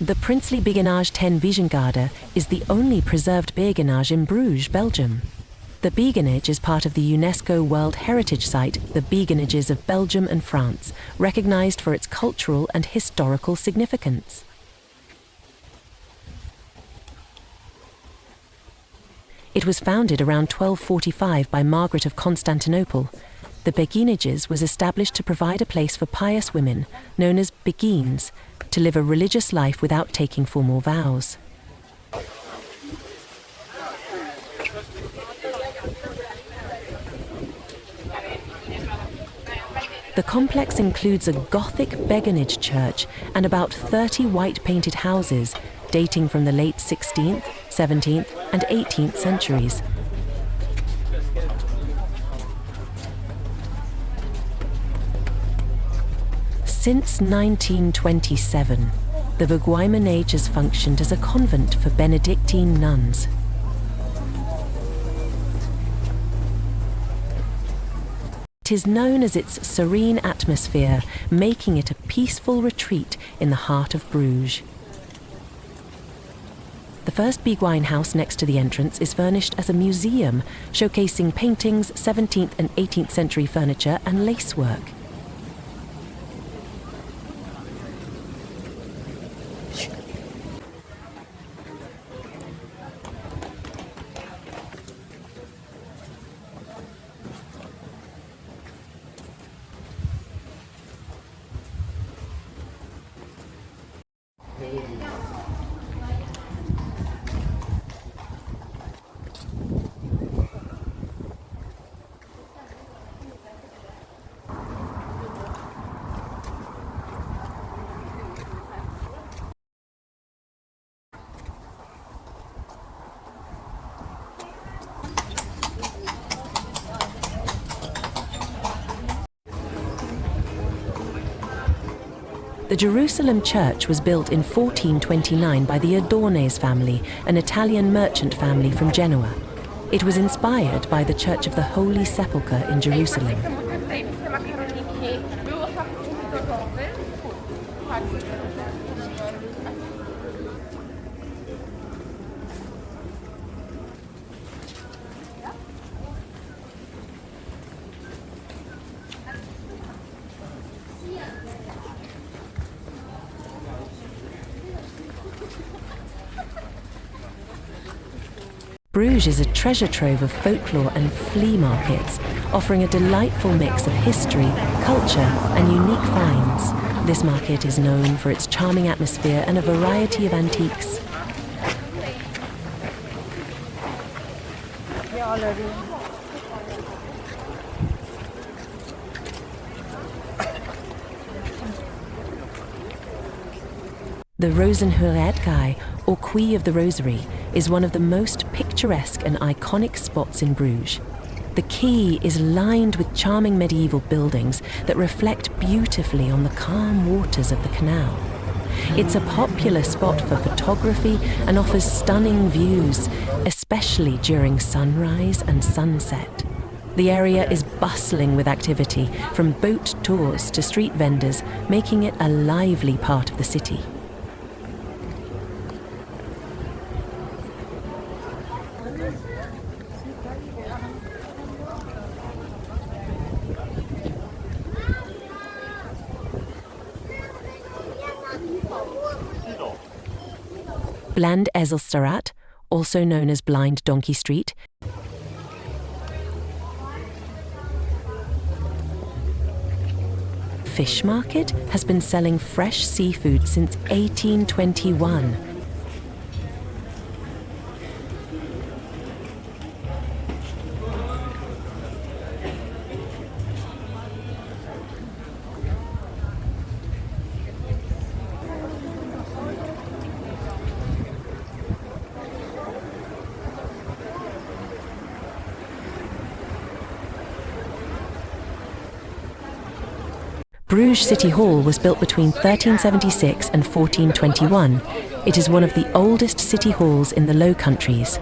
The princely Beguinage Ten Wijngerde is the only preserved beguinage in Bruges, Belgium. The beguinage is part of the UNESCO World Heritage Site, the Beguinages of Belgium and France, recognized for its cultural and historical significance. It was founded around 1245 by Margaret of Constantinople. The Beguinages was established to provide a place for pious women, known as beguines, to live a religious life without taking formal vows. The complex includes a Gothic Beguinage church and about 30 white-painted houses dating from the late 16th, 17th and 18th centuries. Since 1927, the Beguinage has functioned as a convent for Benedictine nuns. It is known as its serene atmosphere, making it a peaceful retreat in the heart of Bruges. The first Beguine house next to the entrance is furnished as a museum, showcasing paintings, 17th and 18th century furniture and lacework. The Jerusalem church was built in 1429 by the Adornes family, an Italian merchant family from Genoa. It was inspired by the Church of the Holy Sepulchre in Jerusalem. Bruges is a treasure trove of folklore and flea markets, offering a delightful mix of history, culture, and unique finds. This market is known for its charming atmosphere and a variety of antiques. The Rozenhuredkai, or Quay of the Rosary, is one of the most picturesque and iconic spots in Bruges. The quay is lined with charming medieval buildings that reflect beautifully on the calm waters of the canal. It's a popular spot for photography and offers stunning views, especially during sunrise and sunset. The area is bustling with activity, from boat tours to street vendors, making it a lively part of the city. Blind Ezelstraat, also known as Blind Donkey Street, fish market has been selling fresh seafood since 1821. Bruges City Hall was built between 1376 and 1421. It is one of the oldest city halls in the Low Countries.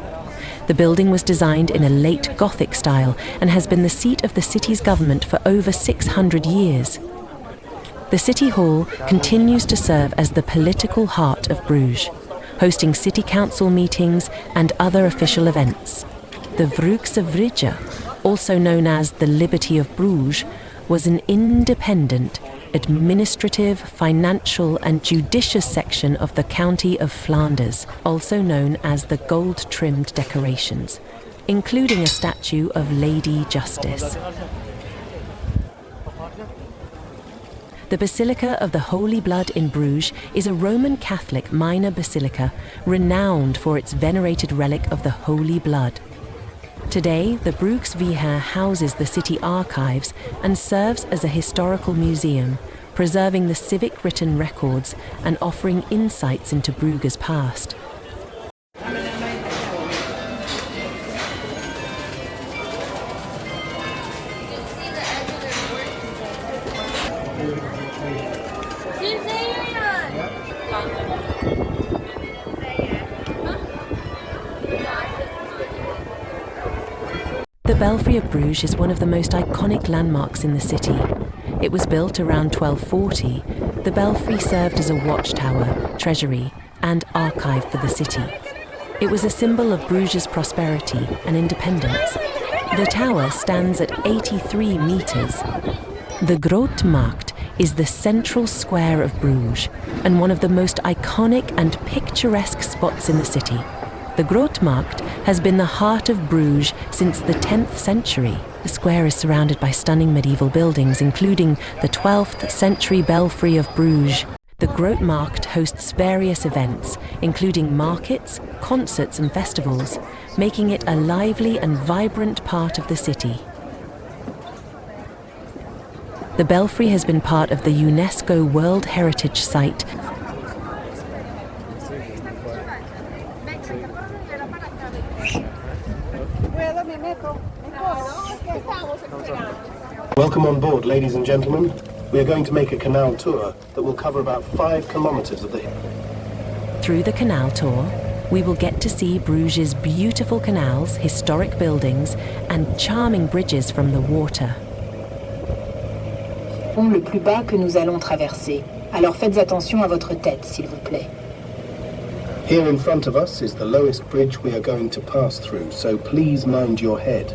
The building was designed in a late Gothic style and has been the seat of the city's government for over 600 years. The City Hall continues to serve as the political heart of Bruges, hosting city council meetings and other official events. The Vrije, also known as the Liberty of Bruges, was an independent, administrative, financial and judicious section of the County of Flanders, also known as the gold-trimmed decorations, including a statue of Lady Justice. The Basilica of the Holy Blood in Bruges is a Roman Catholic minor basilica renowned for its venerated relic of the Holy Blood. Today, the Brugse houses the city archives and serves as a historical museum, preserving the civic written records and offering insights into Brugge's past. The Belfry of Bruges is one of the most iconic landmarks in the city. It was built around 1240. The Belfry served as a watchtower, treasury, and archive for the city. It was a symbol of Bruges' prosperity and independence. The tower stands at 83 meters. The Grote Markt is the central square of Bruges and one of the most iconic and picturesque spots in the city. The Grote Markt has been the heart of Bruges since the 10th century. The square is surrounded by stunning medieval buildings, including the 12th century Belfry of Bruges. The Grote Markt hosts various events, including markets, concerts and festivals, making it a lively and vibrant part of the city. The Belfry has been part of the UNESCO World Heritage Site. Welcome on board, ladies and gentlemen. We are going to make a canal tour that will cover about 5 kilometers of the... Through the canal tour, we will get to see Bruges' beautiful canals, historic buildings, and charming bridges from the water. Le plus bas que nous allons traverser. Alors faites attention à votre tête, s'il vous plaît. Here in front of us is the lowest bridge we are going to pass through, so please mind your head.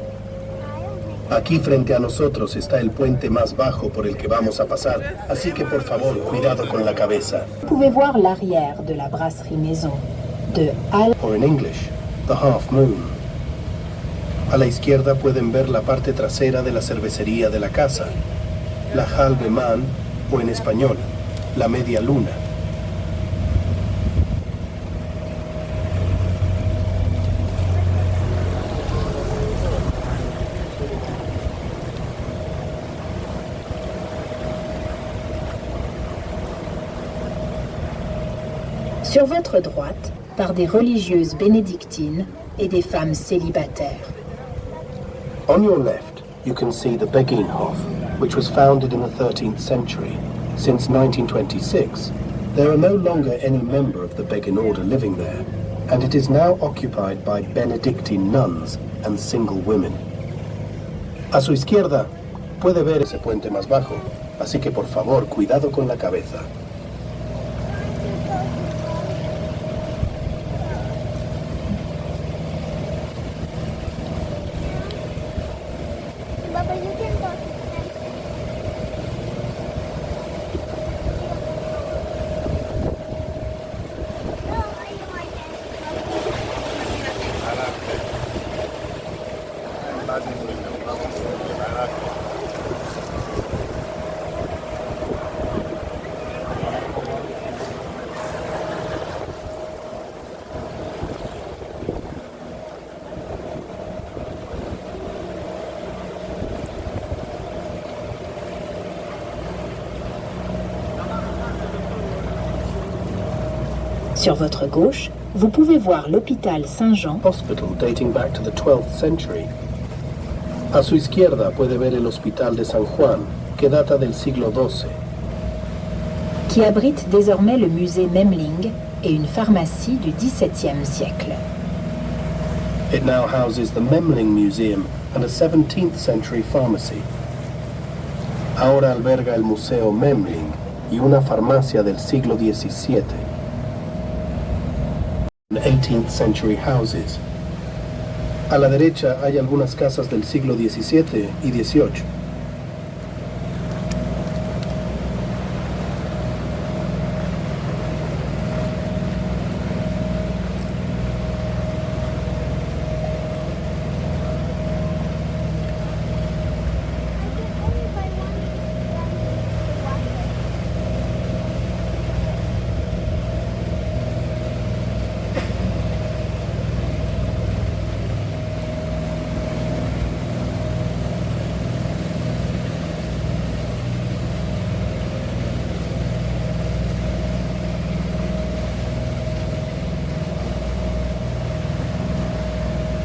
Aquí frente a nosotros está el puente más bajo por el que vamos a pasar, así que por favor, cuidado con la cabeza. Vous pouvez voir l'arrière de la brasserie maison de Al... Or in English, the half moon. A la izquierda pueden ver la parte trasera de la cervecería de la casa, la halve maan, o en español, la media luna. Sur votre droite, par des religieuses bénédictines et des femmes célibataires. On your left, you can see the Beguinage, which was founded in the 13th century. Since 1926, there are no longer any member of the Beguin order living there, and it is now occupied by Benedictine nuns and single women. A su izquierda, puede ver ese puente más bajo, así que por favor, cuidado con la cabeza. Sur votre gauche, vous pouvez voir l'hôpital Saint-Jean, Hospital dating back to the 12th century. A su izquierda puede ver el Hospital de San Juan, que data del siglo XII. qui abrite désormais le musée Memling et une pharmacie du XVIIe siècle. It now houses the Memling Museum and a 17th century pharmacy. Ahora alberga el Museo Memling, y una farmacia del siglo XVII. 18th century houses. A la derecha hay algunas casas del siglo XVII y XVIII.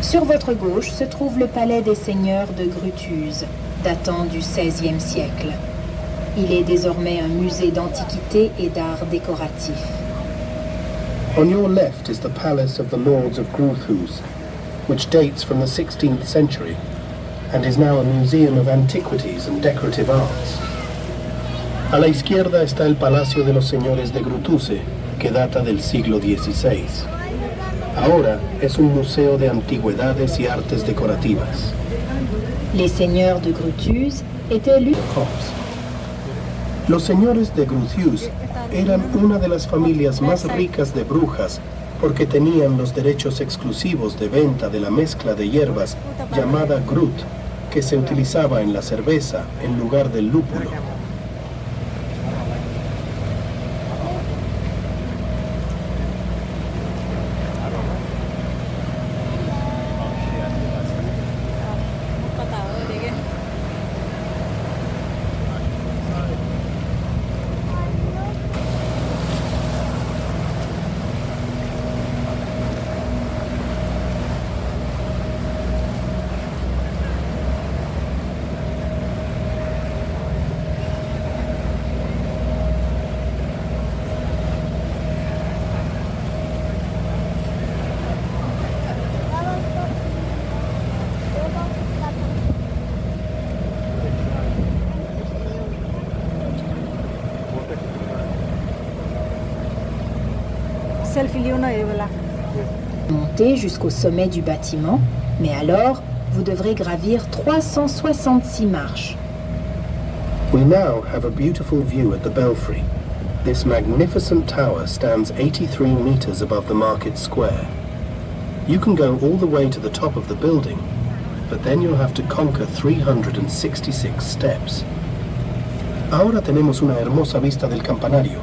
Sur votre gauche se trouve le palais des seigneurs de Grutuse, datant du XVIe siècle. Il est désormais un musée d'antiquité et d'art décoratif. On your left is the palace of the lords of Grote, which dates from the 16th century and is now a museum of antiquities and decorative arts. A la izquierda está el palacio de los señores de Grutuse, que data del siglo XVI. Ahora es un museo de antigüedades y artes decorativas. Les seigneurs de Grutuse étaient Los señores de Grutuse eran una de las familias más ricas de Brujas porque tenían los derechos exclusivos de venta de la mezcla de hierbas llamada Grut, que se utilizaba en la cerveza en lugar del lúpulo. Montez jusqu'au sommet du bâtiment, mais alors, vous devrez gravir 366 marches. We now have a beautiful view at the Belfry. This magnificent tower stands 83 meters above the market square. You can go all the way to the top of the building, but then you'll have to conquer 366 steps. Ahora tenemos una hermosa vista del campanario.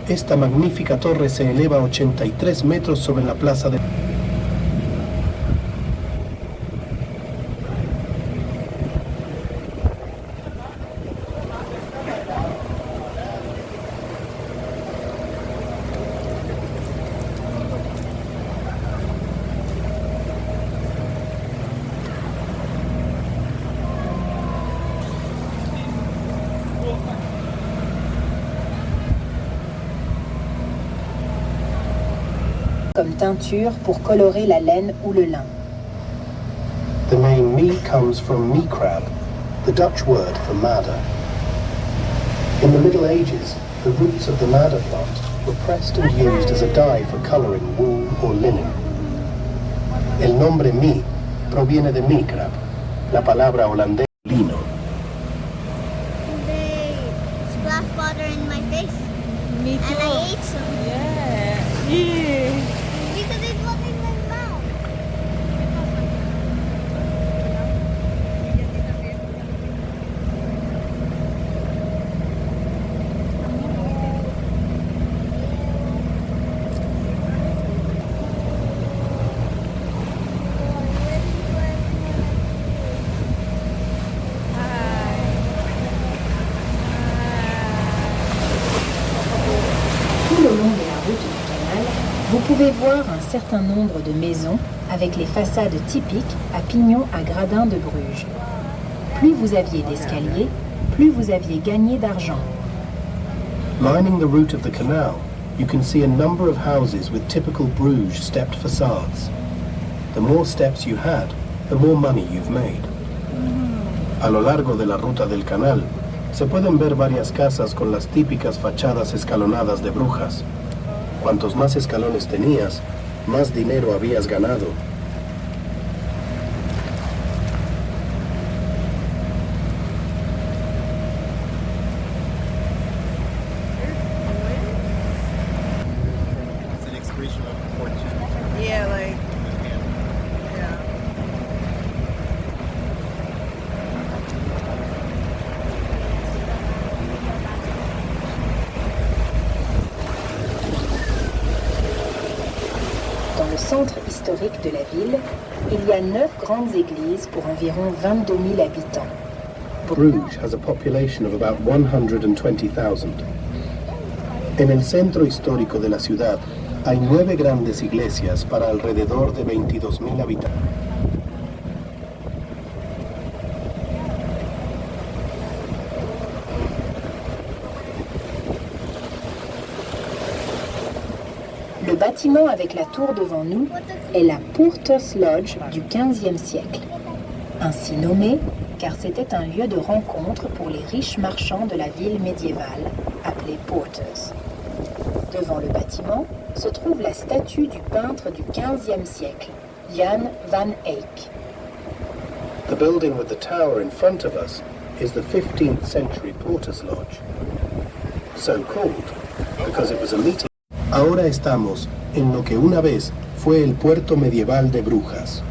Esta magnífica torre se eleva a 83 metros sobre la plaza de... Comme teinture pour colorer la laine ou le lin. The name mee comes from mee crab, the Dutch word for madder. In the Middle Ages, the roots of the madder plant were pressed and used as a dye for coloring wool or linen. El nombre mee proviene de mee crab, la palabra holandesa lino. They splashed water in my face. Me too. And I ate some. Yeah. Because it was in my mouth. Tout le long de la route du canal, vous pouvez voir un certain nombre de maisons avec les façades typiques à pignons à gradins de Bruges. Plus vous aviez d'escaliers, plus vous aviez gagné d'argent. Lining the route of the canal, you can see a number of houses with typical Bruges stepped facades. The more steps you had, the more money you've made. A lo largo de la ruta del canal, Se pueden ver varias casas con las típicas fachadas escalonadas de brujas. Cuantos más escalones tenías, más dinero habías ganado. It's an expression of fortune. Yeah, like, yeah. Dans le centre historique de la ville, il y a 9 grandes églises pour environ 22 000 habitants. Bruges has a population of about 120,000. En el centro histórico de la ciudad hay 9 grandes iglesias para alrededor de 22,000 habitantes. Le bâtiment avec la tour devant nous est la Porters Lodge du XVe siècle. Ainsi nommé car c'était un lieu de rencontre pour les riches marchands de la ville médiévale, appelée Porters. Devant le bâtiment se trouve la statue du peintre du XVe siècle, Jan van Eyck. The building with the tower in front of us is the 15th century Porter's Lodge. So called because it was a meeting. Ahora estamos en lo que una vez fue el puerto medieval de Brujas.